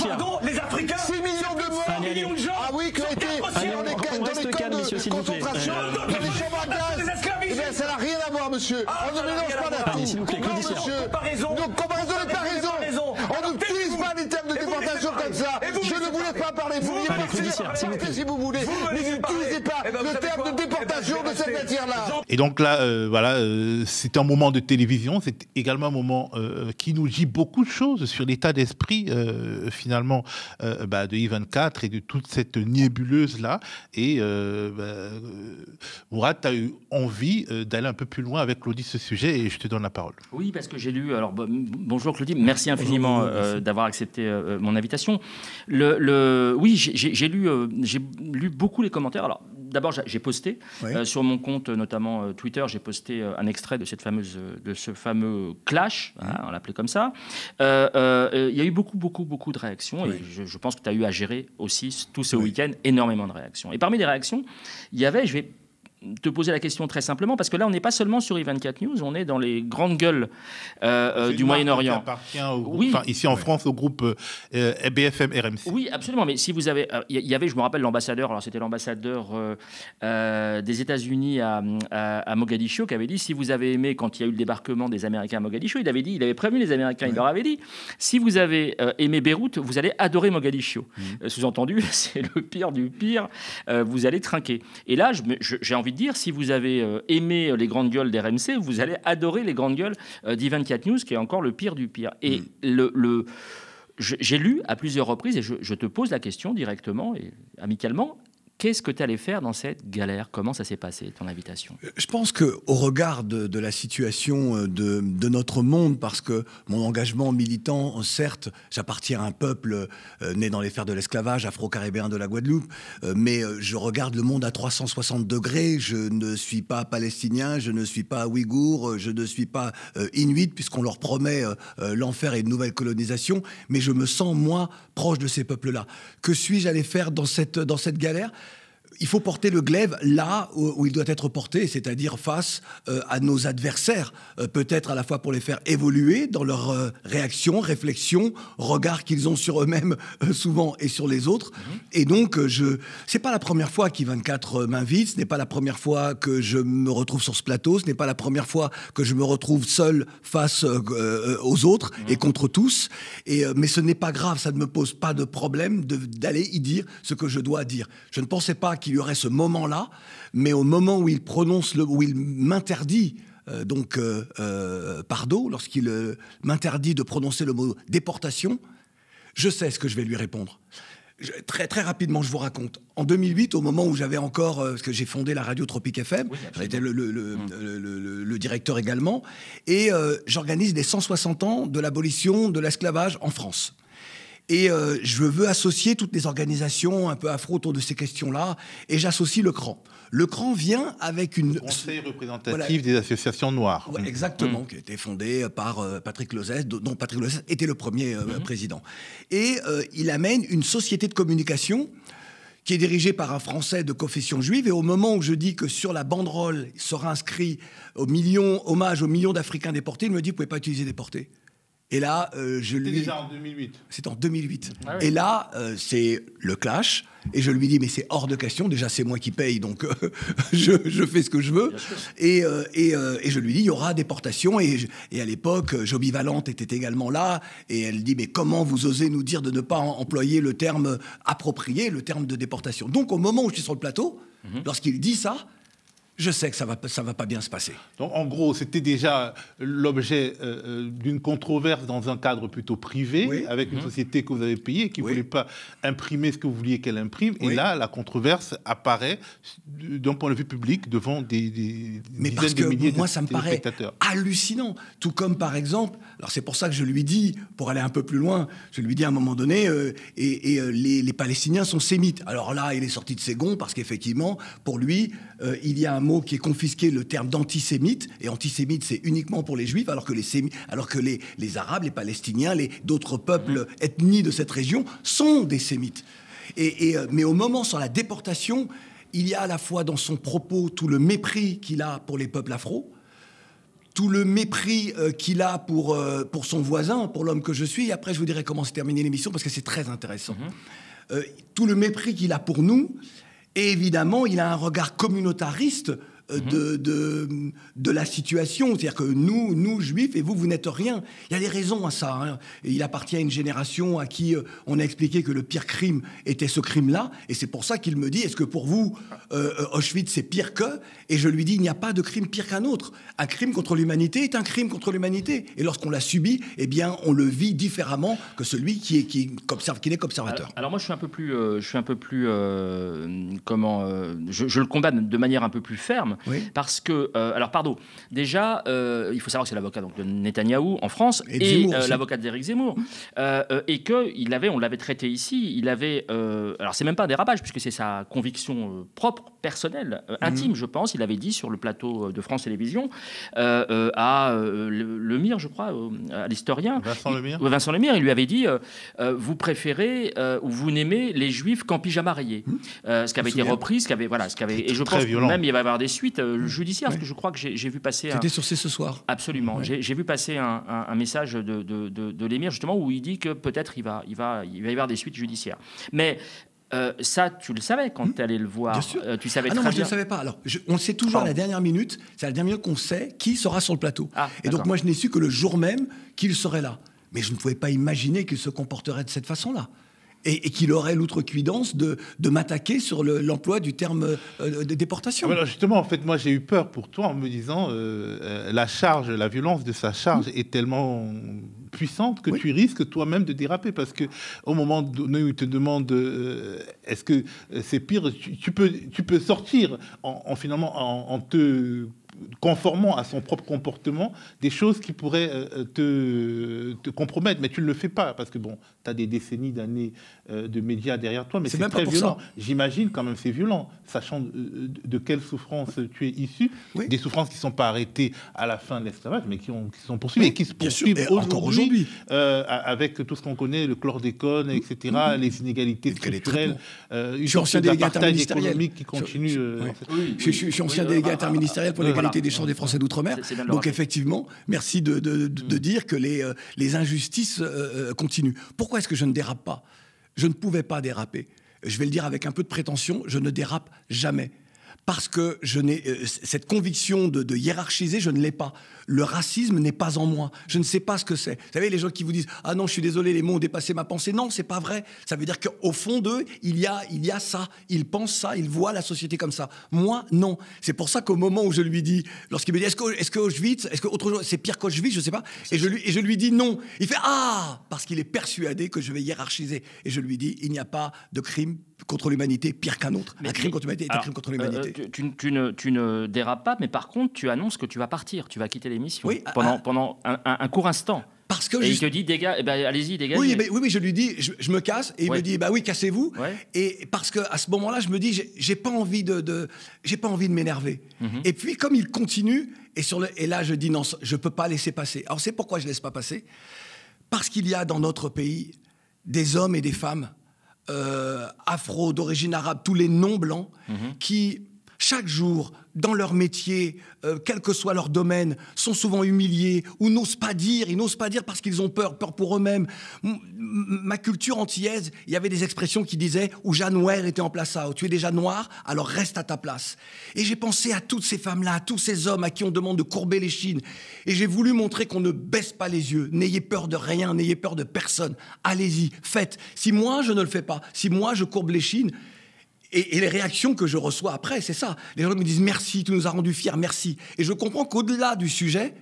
Pardon, les Africains?
6 millions de morts, 6 millions de gens. Ah oui, qui ont été dans les camps de concentration, dans les chambres à gaz. Eh bien, ça n'a rien à voir, monsieur. On ne mélange pas la tout. Non, monsieur. Donc, comparaison n'est pas raison. On n'utilise pas les termes de déportation comme ça. Je ne voulais pas parler. Vous vouliez parler si vous voulez. Mais n'utilisez pas le terme de déportation de cette matière-là.
Et donc là, voilà, c'est un moment de télévision, c'est également un moment qui nous dit beaucoup de choses sur l'état d'esprit finalement de I24 et de toute cette nébuleuse-là. Et Mourad, tu as eu envie d'aller un peu plus loin avec Claudie ce sujet et je te donne la parole.
Oui, parce que j'ai lu... Alors, bonjour Claudie, merci infiniment d'avoir accepté mon invitation. Oui, j'ai lu beaucoup les commentaires. Alors, d'abord, j'ai posté sur mon compte, notamment Twitter, j'ai posté un extrait de ce fameux clash, on l'appelait comme ça. Il y a eu beaucoup de réactions et je pense que tu as eu à gérer aussi tout ce week-end énormément de réactions. Et parmi les réactions, il y avait, je vais te poser la question très simplement, parce que là, on n'est pas seulement sur I24 News, on est dans les grandes gueules du Moyen-Orient.
Oui. Ici en France, au groupe BFM RMC.
Oui, absolument. Mais si vous avez... Il y avait, je me rappelle, l'ambassadeur, alors c'était l'ambassadeur des États-Unis à Mogadiscio, qui avait dit, si vous avez aimé, quand il y a eu le débarquement des Américains à Mogadiscio, il avait prévenu les Américains, il leur avait dit, si vous avez aimé Beyrouth, vous allez adorer Mogadiscio. Sous-entendu, c'est le pire du pire, vous allez trinquer. Et là, j'ai envie de dire, si vous avez aimé les grandes gueules d'RMC, vous allez adorer les grandes gueules d'I24 News, qui est encore le pire du pire. Et j'ai lu à plusieurs reprises, et je te pose la question directement et amicalement, Qu'est-ce que tu allais faire dans cette galère? Comment ça s'est passé, ton invitation?
Je pense qu'au regard de la situation de notre monde, parce que mon engagement militant, certes, j'appartiens à un peuple né dans les fers de l'esclavage, afro-caribéen de la Guadeloupe, mais je regarde le monde à 360 degrés. Je ne suis pas palestinien, je ne suis pas ouïghour, je ne suis pas inuit, puisqu'on leur promet l'enfer et une nouvelle colonisation, mais je me sens, moi, proche de ces peuples-là. Que suis-je allé faire dans cette galère? Il faut porter le glaive là où il doit être porté, c'est-à-dire face à nos adversaires, peut-être à la fois pour les faire évoluer dans leurs réactions, réflexions, regards qu'ils ont sur eux-mêmes souvent et sur les autres. Et donc, c'est pas la première fois qu'I24 m'invite, ce n'est pas la première fois que je me retrouve sur ce plateau, ce n'est pas la première fois que je me retrouve seul face aux autres et contre tous. Mais ce n'est pas grave, ça ne me pose pas de problème d'aller y dire ce que je dois dire. Je ne pensais pas qu'il y aurait ce moment-là, mais au moment où il prononce où il m'interdit, Pardo, lorsqu'il m'interdit de prononcer le mot déportation, je sais ce que je vais lui répondre. Très, très rapidement, je vous raconte. En 2008, au moment où j'avais encore... parce que j'ai fondé la radio Tropique FM, oui, j'en étais le directeur également, et j'organise les 160 ans de l'abolition de l'esclavage en France. Et je veux associer toutes les organisations un peu afro autour de ces questions-là, et j'associe le CRAN. Le CRAN vient avec une...
Conseil représentatif des associations noires.
Ouais, exactement, qui a été fondé par Patrick Lozès, dont Patrick Lozès était le premier président. Et il amène une société de communication qui est dirigée par un Français de confession juive. Et au moment où je dis que sur la banderole sera inscrit hommage aux millions d'Africains déportés, il me dit « Vous ne pouvez pas utiliser déportés ». Et là, je lui...
C'était déjà en 2008.
C'est en 2008.
Ah oui.
Et là, c'est le clash. Et je lui dis, mais c'est hors de question. Déjà, c'est moi qui paye, donc je fais ce que je veux. Et je lui dis, il y aura déportation. Et à l'époque, Joby Valente était également là. Et elle dit, mais comment vous osez nous dire de ne pas employer le terme approprié, le terme de déportation? Donc, au moment où je suis sur le plateau, lorsqu'il dit ça, je sais que ça va pas bien se passer.
Donc, en gros, c'était déjà l'objet d'une controverse dans un cadre plutôt privé, oui, avec une société que vous avez payée, qui ne voulait pas imprimer ce que vous vouliez qu'elle imprime. Oui. Et là, la controverse apparaît d'un point de vue public devant des dizaines de milliers
moi, ça me paraît hallucinant. Tout comme, par exemple, alors c'est pour ça que je lui dis, pour aller un peu plus loin, je lui dis à un moment donné, les Palestiniens sont sémites. Alors là, il est sorti de ses gonds parce qu'effectivement, pour lui, il y a un mot qui est confisqué, le terme d'antisémite, et antisémite c'est uniquement pour les juifs, alors que les arabes, les palestiniens, d'autres peuples, ethnies de cette région sont des sémites. Mais au moment sur la déportation, il y a à la fois dans son propos tout le mépris qu'il a pour les peuples afro, tout le mépris qu'il a pour son voisin, pour l'homme que je suis, et après je vous dirai comment se terminer l'émission, parce que c'est très intéressant. Tout le mépris qu'il a pour nous. Et évidemment, il a un regard communautariste de la situation. C'est-à-dire que nous, juifs, et vous n'êtes rien. Il y a des raisons à ça. Hein. Et il appartient à une génération à qui on a expliqué que le pire crime était ce crime-là. Et c'est pour ça qu'il me dit, est-ce que pour vous, Auschwitz, c'est pire que? Et je lui dis, il n'y a pas de crime pire qu'un autre. Un crime contre l'humanité est un crime contre l'humanité. Et lorsqu'on l'a subi, eh bien, on le vit différemment que celui qui n'est qu'observateur.
Alors moi, je suis un peu plus je le combat de manière un peu plus ferme. Oui. Parce que, alors pardon, déjà, il faut savoir que c'est l'avocat de Netanyahou en France et l'avocat d'Éric Zemmour. Et on l'avait traité ici, il avait, alors c'est même pas un dérapage, puisque c'est sa conviction propre, personnelle, intime, je pense, il avait dit sur le plateau de France Télévisions, à Lemire, je crois, à l'historien. Vincent Lemire, il lui avait dit, vous préférez ou vous n'aimez les juifs qu'en pyjama rayé. Ce qui avait été repris, et je pense que même il va y avoir des suites judiciaires, parce que je crois que j'ai vu passer...
C'était sur ce soir.
Absolument. Ouais. J'ai vu passer un message de Lemire, justement, où il dit que peut-être il va y avoir des suites judiciaires. Mais... ça, tu le savais quand tu allais le voir.
Bien sûr.
Tu savais
très
bien.
Moi, je ne le savais pas. Alors, on le sait toujours à la dernière minute. C'est à la dernière minute qu'on sait qui sera sur le plateau. Et donc, moi, je n'ai su que le jour même qu'il serait là. Mais je ne pouvais pas imaginer qu'il se comporterait de cette façon-là. Et qu'il aurait l'outrecuidance de m'attaquer sur l'emploi du terme de déportation.
Alors justement, en fait, moi, j'ai eu peur pour toi en me disant la violence de sa charge est tellement puissante que tu risques toi-même de déraper, parce que au moment donné où il te demande est-ce que c'est pire, tu peux sortir en te conformant à son propre comportement des choses qui pourraient te compromettre, mais tu ne le fais pas parce que bon, tu as des décennies d'années de médias derrière toi, mais c'est très violent. J'imagine quand même c'est violent, sachant de quelle souffrance tu es issu, des souffrances qui ne sont pas arrêtées à la fin de l'esclavage, mais qui sont poursuivies et qui se poursuivent encore aujourd'hui avec tout ce qu'on connaît, le chlordécone, etc., les inégalités structurelles,
je suis ancien délégué interministériel
économique qui continue.
Je suis ancien délégué interministériel pour l'égalité des chances des Français d'outre-mer. Donc effectivement, merci de dire que les injustices continuent. Pourquoi est-ce que je ne dérape pas ? Je ne pouvais pas déraper. Je vais le dire avec un peu de prétention, je ne dérape jamais. Parce que cette conviction de hiérarchiser, je ne l'ai pas. Le racisme n'est pas en moi. Je ne sais pas ce que c'est. Vous savez, les gens qui vous disent « Ah non, je suis désolé, les mots ont dépassé ma pensée ». Non, c'est pas vrai. Ça veut dire qu'au fond d'eux, il y a ça. Ils pensent ça, ils voient la société comme ça. Moi, non. C'est pour ça qu'au moment où je lui dis, lorsqu'il me dit « Est-ce que Auschwitz, est-ce que autre chose, c'est pire qu'Auschwitz, je sais pas ». Et je lui dis non. Il fait « Ah !» parce qu'il est persuadé que je vais hiérarchiser. Et je lui dis « Il n'y a pas de crime contre l'humanité pire qu'un autre. Un crime contre l'humanité est un crime contre l'humanité. »
Tu ne dérapes pas, mais par contre, tu annonces que tu vas partir, tu vas quitter l'émission pendant un court instant.
Parce que
il te dit allez-y, dégagez.
Oui, je lui dis je me casse et il me dit oui, cassez-vous. Et parce que à ce moment-là, je me dis j'ai pas envie de m'énerver. Et puis comme il continue et là je dis non, je peux pas laisser passer. Alors c'est pourquoi je laisse pas passer, parce qu'il y a dans notre pays des hommes et des femmes afro, d'origine arabe, tous les non-blancs, qui, chaque jour, dans leur métier, quel que soit leur domaine, sont souvent humiliés ou n'osent pas dire. Ils n'osent pas dire parce qu'ils ont peur pour eux-mêmes. Ma culture antillaise, il y avait des expressions qui disaient « Ou Jeanne Noire était en place à, tu es déjà noir, alors reste à ta place ». Et j'ai pensé à toutes ces femmes-là, à tous ces hommes à qui on demande de courber les chines. Et j'ai voulu montrer qu'on ne baisse pas les yeux. N'ayez peur de rien, n'ayez peur de personne. Allez-y, faites. Si moi, je ne le fais pas, si moi, je courbe les chines, et les réactions que je reçois après, c'est ça. Les gens me disent « Merci, tu nous as rendus fiers, merci ». Et je comprends qu'au-delà du sujet,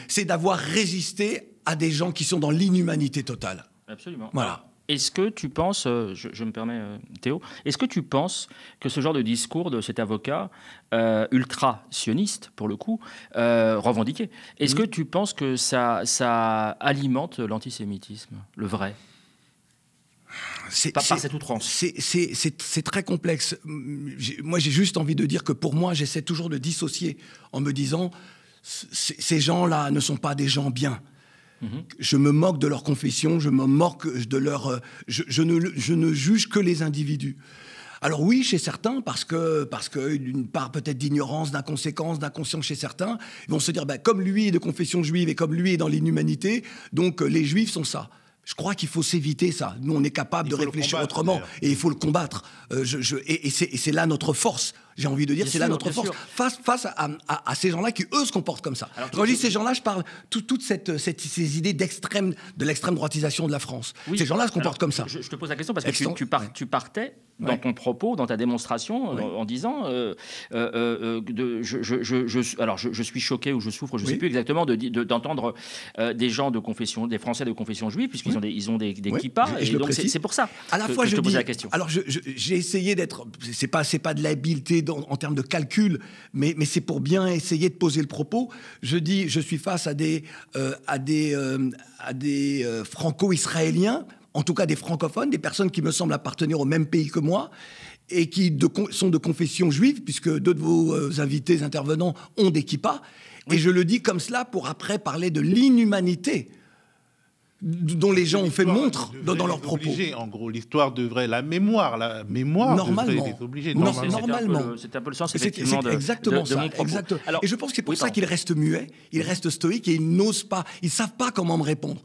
c'est d'avoir résisté à des gens qui sont dans l'inhumanité totale.
Absolument.
Voilà.
Est-ce que tu penses, je me permets Théo, est-ce que tu penses que ce genre de discours de cet avocat ultra-sioniste, pour le coup, revendiqué, est-ce que tu penses que ça alimente l'antisémitisme, le vrai ? Par cette outrance.
C'est très complexe. Moi, j'ai juste envie de dire que pour moi, j'essaie toujours de dissocier en me disant ces gens-là ne sont pas des gens bien. Je me moque de leur confession, je me moque de leur... Je ne juge que les individus. Alors oui, chez certains, parce que d'une part peut-être d'ignorance, d'inconséquence, d'inconscience chez certains, ils vont se dire, comme lui est de confession juive et comme lui est dans l'inhumanité, donc les juifs sont ça. Je crois qu'il faut s'éviter ça. Nous, on est capable de réfléchir autrement et il faut le combattre. Et c'est là notre force. J'ai envie de dire, c'est là notre force. Face à ces gens-là qui, eux, se comportent comme ça. Alors, quand je dis ces gens-là, je parle toutes ces idées de l'extrême droitisation de la France. Oui. Ces gens-là se comportent comme ça.
Je te pose la question parce que tu partais dans ton propos, dans ta démonstration, en disant alors je suis choqué ou je souffre, je ne sais plus exactement, d'entendre des gens de confession, des Français de confession juive, puisqu'ils ont des kippas. Et donc c'est pour ça
à la fois
je te pose la question.
Alors j'ai essayé d'être... C'est pas de l'habileté en termes de calcul, mais c'est pour bien essayer de poser le propos. Je dis, je suis face à des franco-israéliens, en tout cas des francophones, des personnes qui me semblent appartenir au même pays que moi, et qui sont de confession juive, puisque deux de vos invités intervenants ont des kippas. Et je le dis comme cela pour après parler de l'inhumanité dont les gens ont fait montre dans leurs propos.
En gros, l'histoire devrait... La mémoire devrait les obliger.
Normalement.
C'est un peu le sens, effectivement, de mon propos.
Exactement. Alors, et je pense que c'est pour ça qu'ils restent muets, ils restent stoïques et ils n'osent pas, ils ne savent pas comment me répondre.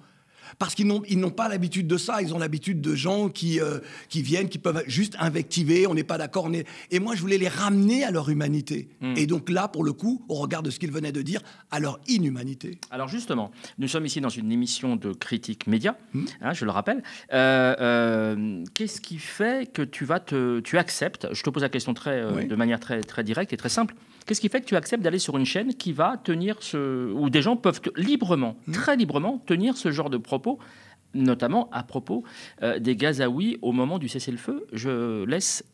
parce qu'ils n'ont pas l'habitude de ça. Ils ont l'habitude de gens qui viennent, qui peuvent juste invectiver, on n'est pas d'accord. Et moi, je voulais les ramener à leur humanité. Et donc là, pour le coup, au regard de ce qu'ils venaient de dire, à leur inhumanité.
Alors justement, nous sommes ici dans une émission de critique média, je le rappelle. Qu'est-ce qui fait que tu acceptes, je te pose la question de manière très directe et très simple, qu'est-ce qui fait que tu acceptes d'aller sur une chaîne qui va tenir où des gens peuvent librement, très librement, tenir ce genre de propos, notamment à propos des Gazaouis au moment du cessez-le-feu. Je vous laisse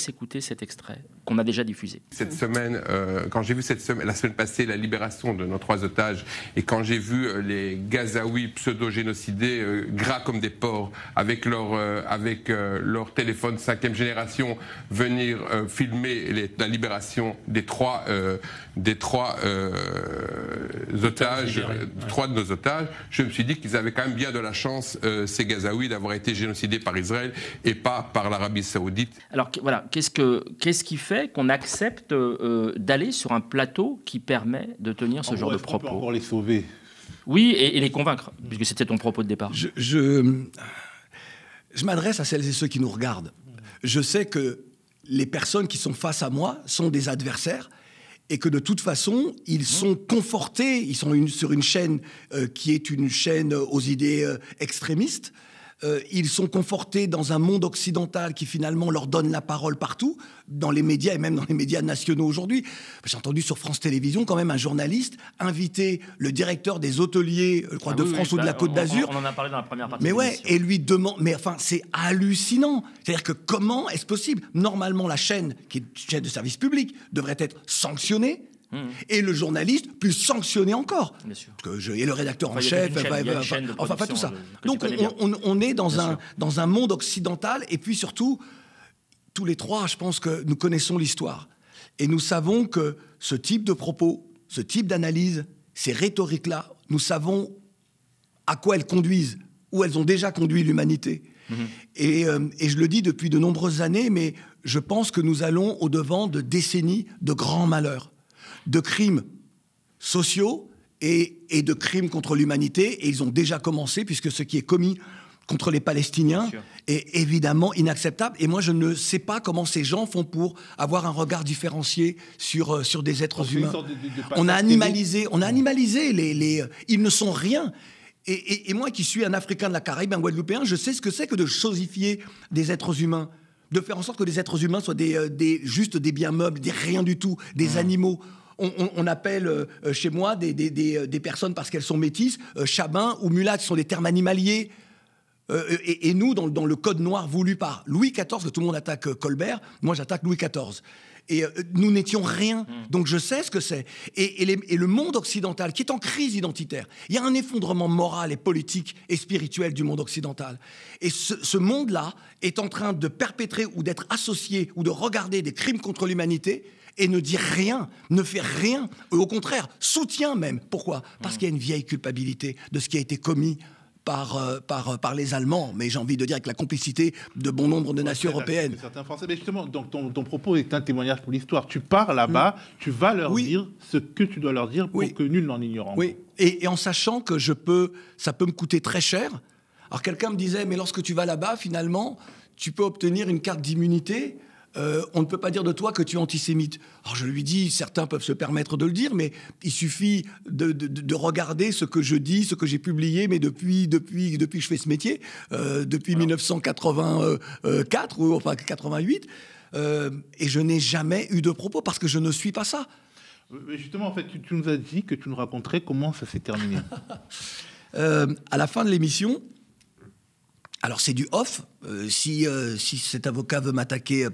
écouter cet extrait qu'on a déjà diffusé.
Cette semaine, quand j'ai vu la semaine passée la libération de nos 3 otages, et quand j'ai vu les Gazaouis pseudo-génocidés, gras comme des porcs, avec leur téléphone 5e génération, venir filmer la libération des 3 otages, 3 de nos otages, je me suis dit qu'ils avaient quand même bien de la chance, ces Gazaouis, d'avoir été génocidés par Israël et pas par l'Arabie Saoudite.
Alors voilà, qu'est-ce qui fait qu'on accepte d'aller sur un plateau qui permet de tenir ce genre de propos?
On peut encore les sauver.
Oui, et les convaincre, puisque c'était ton propos de départ.
Je m'adresse à celles et ceux qui nous regardent. Je sais que les personnes qui sont face à moi sont des adversaires, et que de toute façon, ils sont confortés, ils sont sur une chaîne qui est une chaîne aux idées extrémistes. Ils sont confortés dans un monde occidental qui finalement leur donne la parole partout, dans les médias et même dans les médias nationaux aujourd'hui. J'ai entendu sur France Télévisions quand même un journaliste inviter le directeur des hôteliers, je crois, de France ou de la Côte d'Azur.
On en a parlé dans la première partie.
Mais ouais, et lui demande. Mais enfin, c'est hallucinant. C'est-à-dire que comment est-ce possible? Normalement, la chaîne, qui est une chaîne de service public, devrait être sanctionnée. Et le journaliste plus sanctionné encore.
Bien sûr.
Et le rédacteur en chef, enfin pas tout ça. Donc on est dans un monde occidental, et puis surtout, tous les 3, je pense que nous connaissons l'histoire. Et nous savons que ce type de propos, ce type d'analyse, ces rhétoriques-là, nous savons à quoi elles conduisent, où elles ont déjà conduit l'humanité. Et je le dis depuis de nombreuses années, mais je pense que nous allons au-devant de décennies de grands malheurs, de crimes sociaux et de crimes contre l'humanité. Et ils ont déjà commencé, puisque ce qui est commis contre les Palestiniens est évidemment inacceptable. Et moi, je ne sais pas comment ces gens font pour avoir un regard différencié sur des êtres humains. On a animalisé ils ne sont rien. Et moi qui suis un Africain de la Caraïbe, un Guadeloupéen, je sais ce que c'est que de chosifier des êtres humains, de faire en sorte que les êtres humains soient juste des biens meubles, des rien du tout, des animaux. On appelle chez moi des personnes, parce qu'elles sont métisses, chabins ou mulattes, ce sont des termes animaliers. Et nous, dans le code noir voulu par Louis XIV, que tout le monde attaque Colbert, moi j'attaque Louis XIV. Et nous n'étions rien. Donc je sais ce que c'est. Et le monde occidental, qui est en crise identitaire, il y a un effondrement moral et politique et spirituel du monde occidental. Et ce monde-là est en train de perpétrer ou d'être associé ou de regarder des crimes contre l'humanité et ne dit rien, ne fait rien. Au contraire, soutient même. Pourquoi? Parce qu'il y a une vieille culpabilité de ce qui a été commis par les Allemands, mais j'ai envie de dire avec la complicité de bon nombre de nations européennes.
Certains Français. Mais justement, donc ton propos est un témoignage pour l'histoire. Tu pars là-bas, tu vas leur dire ce que tu dois leur dire pour que nul n'en ignore.
Oui, et en sachant que ça peut me coûter très cher. Alors quelqu'un me disait, mais lorsque tu vas là-bas, finalement, tu peux obtenir une carte d'immunité. On ne peut pas dire de toi que tu es antisémite. Alors je lui dis, certains peuvent se permettre de le dire, mais il suffit de regarder ce que je dis, ce que j'ai publié, mais depuis que je fais ce métier, depuis 1984 ou enfin 88, et je n'ai jamais eu de propos parce que je ne suis pas ça.
Mais justement, en fait, tu nous as dit que tu nous raconterais comment ça s'est terminé.
À la fin de l'émission. Alors c'est du off, si cet avocat veut m'attaquer,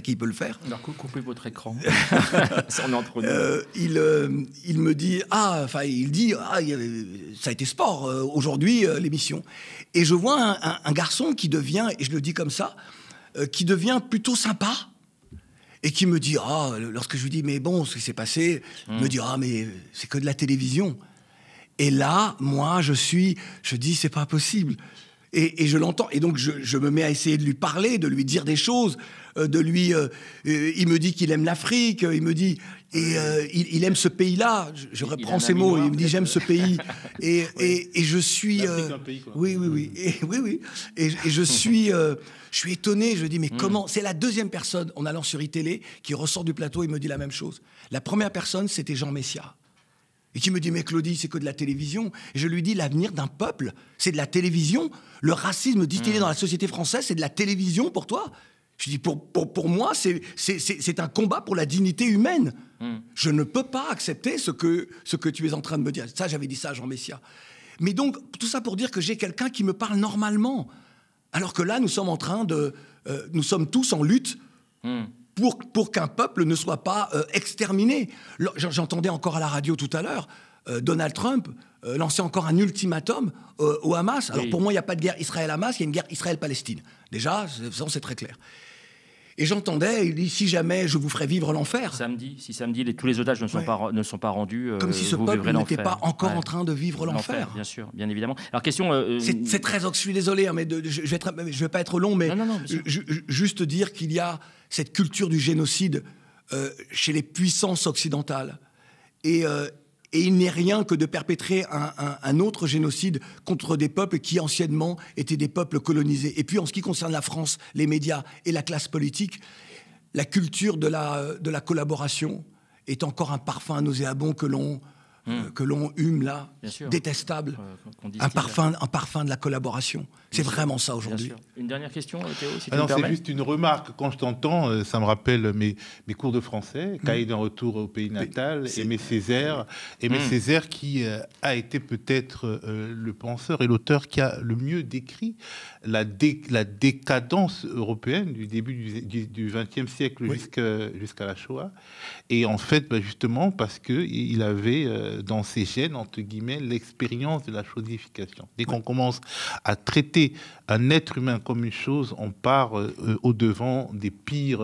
il peut le faire.
Alors coupez votre écran, ça en est entre nous.
Il me dit, ça a été sport aujourd'hui l'émission. Et je vois un garçon qui devient, et je le dis comme ça, qui devient plutôt sympa. Et qui me dit, lorsque je lui dis, mais bon, ce qui s'est passé, il me dit, mais c'est que de la télévision. Et là, moi, je dis, c'est pas possible. Et je l'entends. Et donc, je me mets à essayer de lui parler, de lui dire des choses. de lui. Il me dit qu'il aime l'Afrique. Il me dit il aime ce pays-là. Je reprends ces mots. Il me dit j'aime ce pays. Et je suis. Oui. Et je suis. Je suis étonné, je dis, mais comment... C'est la deuxième personne, en allant sur iTélé, qui ressort du plateau et me dit la même chose. La première personne, c'était Jean Messia. Et qui me dit, mais Claudie, c'est que de la télévision. Et je lui dis, l'avenir d'un peuple, c'est de la télévision. Le racisme distillé dans la société française, c'est de la télévision pour toi. Je dis, pour moi, c'est un combat pour la dignité humaine. Je ne peux pas accepter ce que tu es en train de me dire. Ça, j'avais dit ça à Jean Messia. Mais donc, tout ça pour dire que j'ai quelqu'un qui me parle normalement. Alors que là, nous sommes en train de... nous sommes tous en lutte pour qu'un peuple ne soit pas exterminé. J'entendais encore à la radio tout à l'heure Donald Trump lancer encore un ultimatum au Hamas. Alors pour moi, il n'y a pas de guerre Israël-Hamas, il y a une guerre Israël-Palestine. Déjà, c'est très clair. Et j'entendais, il dit, si jamais je vous ferai vivre l'enfer.
Si samedi tous les otages ne sont pas rendus,
comme si ce peuple n'était pas encore en train de vivre l'enfer.
Bien sûr, bien évidemment. Alors question...
C'est très... Je suis désolé, hein, mais je vais pas être long, mais juste dire qu'il y a cette culture du génocide chez les puissances occidentales. Et il n'est rien que de perpétrer un autre génocide contre des peuples qui, anciennement, étaient des peuples colonisés. Et puis, en ce qui concerne la France, les médias et la classe politique, la culture de la collaboration est encore un parfum nauséabond que l'on hume là, détestable. Un parfum de la collaboration. C'est vraiment ça aujourd'hui.
Une dernière question, Théo, si tu me permets.
C'est juste une remarque. Quand je t'entends, ça me rappelle mes cours de français, cahier d'un retour au pays natal, Aimé Césaire. Aimé Césaire qui a été peut-être le penseur et l'auteur qui a le mieux décrit la décadence européenne du début du XXe siècle jusqu'à la Shoah. Et en fait, justement, parce qu'il avait dans ses gènes, entre guillemets, l'expérience de la chosification. Dès qu'on commence à traiter un être humain comme une chose, on part au-devant des pires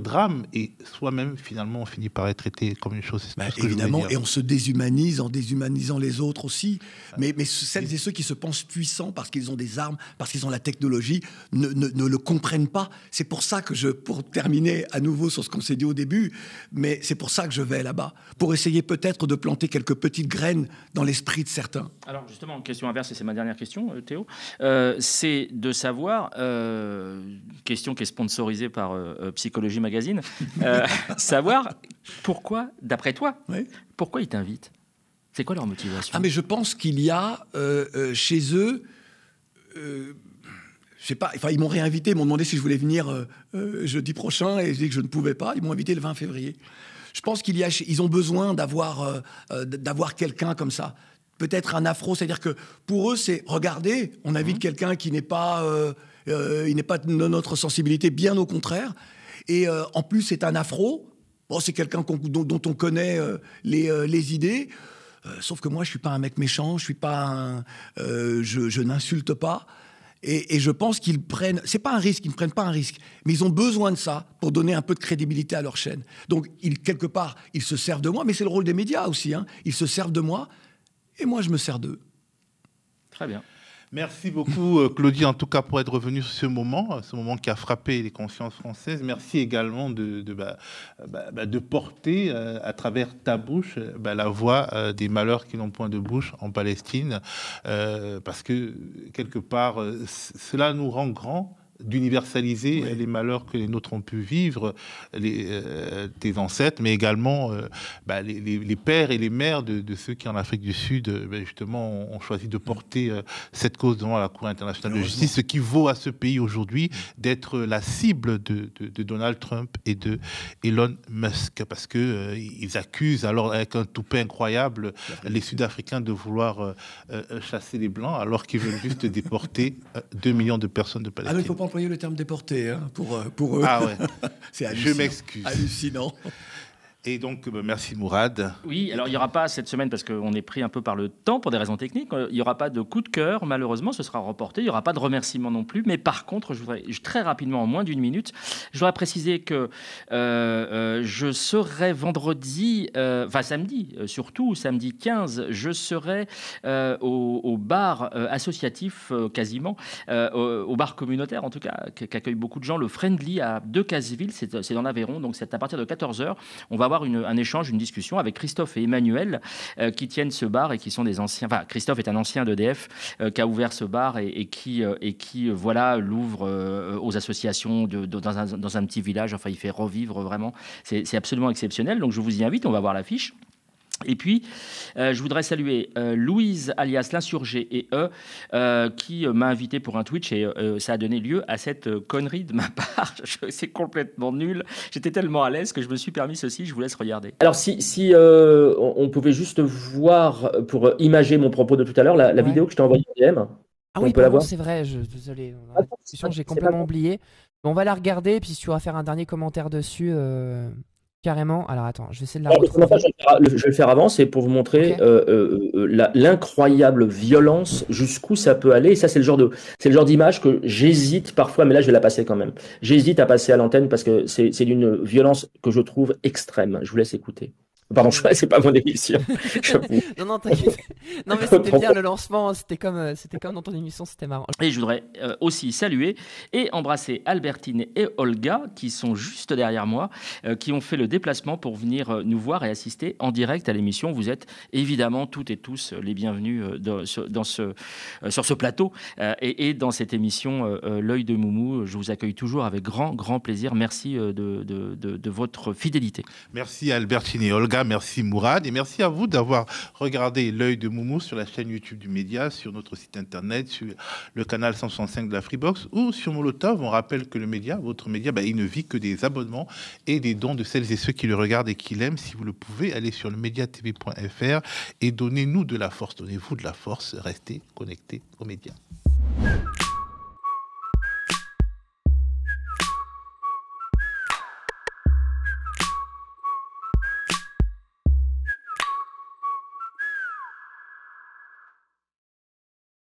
drames, et soi-même, finalement, on finit par être traité comme une chose.
Évidemment, et on se déshumanise en déshumanisant les autres aussi. Mais celles et ceux qui se pensent puissants parce qu'ils ont des armes, parce qu'ils ont la technologie, ne le comprennent pas. C'est pour ça que pour terminer à nouveau sur ce qu'on s'est dit au début, mais c'est pour ça que je vais là-bas, pour essayer peut-être de planter quelques petites graines dans l'esprit de certains.
Alors justement, question inverse, et c'est ma dernière question, Théo, c'est de savoir, question qui est sponsorisée par Psychologie Magazine, savoir pourquoi, d'après toi, pourquoi ils t'invitent ? C'est quoi leur motivation ?
Mais je pense qu'il y a chez eux... je sais pas, ils m'ont réinvité, ils m'ont demandé si je voulais venir jeudi prochain, et j'ai dit que je ne pouvais pas. Ils m'ont invité le 20 février. Je pense ils ont besoin d'avoir quelqu'un comme ça. Peut-être un afro, c'est-à-dire que pour eux, c'est regardez, on invite quelqu'un qui n'est pas, il n'est pas de notre sensibilité, bien au contraire. Et en plus, c'est un afro. Bon, c'est quelqu'un dont on connaît les idées. Sauf que moi, je suis pas un mec méchant, je suis pas je n'insulte pas. Et je pense qu'ils prennent... C'est pas un risque, ils ne prennent pas un risque. Mais ils ont besoin de ça pour donner un peu de crédibilité à leur chaîne. Donc, quelque part, ils se servent de moi, mais c'est le rôle des médias aussi. Hein. Ils se servent de moi, et moi, je me sers d'eux.
Très bien.
Merci beaucoup, Claudie, en tout cas, pour être revenue sur ce moment qui a frappé les consciences françaises. Merci également de porter à travers ta bouche la voix des malheurs qui n'ont point de bouche en Palestine, parce que, quelque part, cela nous rend grands d'universaliser les malheurs que les nôtres ont pu vivre, tes ancêtres, mais également les pères et les mères de ceux qui, en Afrique du Sud, justement, ont choisi de porter cette cause devant la Cour internationale de justice, ce qui vaut à ce pays aujourd'hui d'être la cible de Donald Trump et de Elon Musk, parce qu'ils accusent, alors avec un toupet incroyable, les Sud-Africains de vouloir chasser les Blancs, alors qu'ils veulent juste déporter 2 millions de personnes de Palestine.
Il ne faut pas employer le terme déporté pour eux.
Ah ouais.
C'est hallucinant.
Je m'excuse.
Hallucinant.
Et donc, merci Mourad.
Oui, alors il n'y aura pas cette semaine, parce qu'on est pris un peu par le temps pour des raisons techniques, il n'y aura pas de coup de cœur, malheureusement, ce sera reporté, il n'y aura pas de remerciements non plus, mais par contre, je voudrais très rapidement, en moins d'une minute, je voudrais préciser que je serai samedi, surtout samedi 15, je serai au bar associatif quasiment, au bar communautaire en tout cas, qui accueille beaucoup de gens, le Friendly à Decazeville, c'est dans l'Aveyron, donc c'est à partir de 14h. On va avoir un échange, une discussion avec Christophe et Emmanuel qui tiennent ce bar et qui sont des anciens. Enfin, Christophe est un ancien d'EDF qui a ouvert ce bar et qui voilà, l'ouvre aux associations dans un petit village. Enfin, il fait revivre vraiment. C'est absolument exceptionnel. Donc, je vous y invite. On va voir l'affiche. Et puis, je voudrais saluer Louise, alias l'Insurgé, et qui m'a invité pour un Twitch, et ça a donné lieu à cette connerie de ma part. C'est complètement nul. J'étais tellement à l'aise que je me suis permis ceci. Je vous laisse regarder. Alors, si on pouvait juste voir, pour imager mon propos de tout à l'heure, la vidéo que je t'ai envoyée en DM.
Ah oui, pardon, c'est vrai. Désolé. Dans la discussion, j'ai complètement oublié. On va la regarder, et puis si tu vas faire un dernier commentaire dessus... Carrément. Alors attends, je vais essayer de la retrouver.
Je vais le faire avant, c'est pour vous montrer l'incroyable violence, jusqu'où ça peut aller. Et ça, c'est le genre d'image que j'hésite parfois, mais là, je vais la passer quand même. J'hésite à passer à l'antenne parce que c'est d'une violence que je trouve extrême. Je vous laisse écouter. Pardon, c'est pas mon émission.
Non, t'inquiète. Non, mais c'était bien le lancement. C'était comme dans ton émission, c'était marrant.
Et je voudrais aussi saluer et embrasser Albertine et Olga, qui sont juste derrière moi, qui ont fait le déplacement pour venir nous voir et assister en direct à l'émission. Vous êtes évidemment toutes et tous les bienvenus sur ce plateau et dans cette émission L'œil de Moumou. Je vous accueille toujours avec grand plaisir. Merci de votre fidélité.
Merci Albertine et Olga. Merci Mourad, et merci à vous d'avoir regardé L'œil de Moumou sur la chaîne YouTube du Média, sur notre site internet, sur le canal 165 de la Freebox ou sur Molotov. On rappelle que le Média, votre Média, il ne vit que des abonnements et des dons de celles et ceux qui le regardent et qui l'aiment. Si vous le pouvez, allez sur le mediatv.fr et donnez-nous de la force, donnez-vous de la force, restez connectés aux médias.